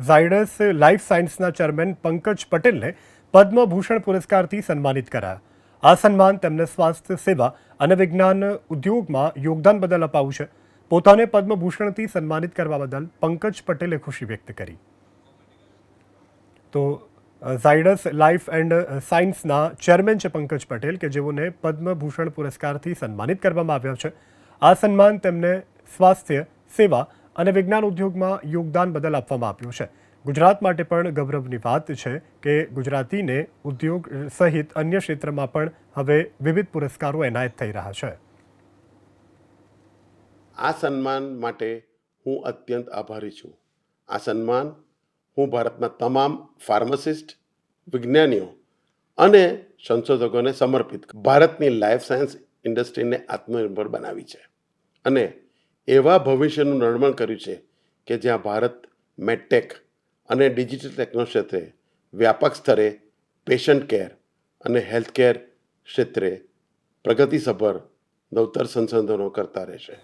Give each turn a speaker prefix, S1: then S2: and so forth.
S1: Zydus life સાયન્સના chairman Pankaj પટેલને પદ્મભૂષણ પુરસ્કારથી સન્માનિત કરાયા। આ સન્માન તેમને સ્વાસ્થ્ય સેવા અને વિજ્ઞાન ઉદ્યોગમાં યોગદાન બદલ અપાયું છે। પોતાને પદ્મભૂષણથી સન્માનિત કરવા બદલ પંકજ પટેલે ખુશી વ્યક્ત કરી। તો ઝાયડસ લાઈફ એન્ડ સાયન્સના ચેરમેન છે પંકજ પટેલ, કે જેઓને પદ્મભૂષણ પુરસ્કારથી સન્માનિત કરવામાં આવ્યા છે। આ સન્માન તેમને સ્વાસ્થ્ય સેવા અને વિજ્ઞાન ઉદ્યોગમાં યોગદાન બદલ આપવામાં આવ્યું છે। ગુજરાત માટે પણ ગૌરવની વાત છે કે ગુજરાતીને ઉદ્યોગ સહિત અન્ય ક્ષેત્રમાં પણ હવે વિવિધ પુરસ્કારો એનાયત થઈ રહ્યા છે।
S2: આ સન્માન માટે હું અત્યંત આભારી છું। આ સન્માન હું ભારતના તમામ ફાર્માસિસ્ટ, વિજ્ઞાનીઓ અને સંશોધકોને સમર્પિત ભારતની લાઈફ સાયન્સ ઇન્ડસ્ટ્રીને આત્મનિર્ભર બનાવી છે અને એવા ભવિષ્યનું નિર્માણ કર્યું છે કે જ્યાં ભારત મેડટેક અને ડિજિટલ ટેકનો ક્ષેત્રે વ્યાપક સ્તરે પેશન્ટ કેર અને હેલ્થકેર ક્ષેત્રે પ્રગતિસભર નવતર સંશોધનો કરતા રહેશે।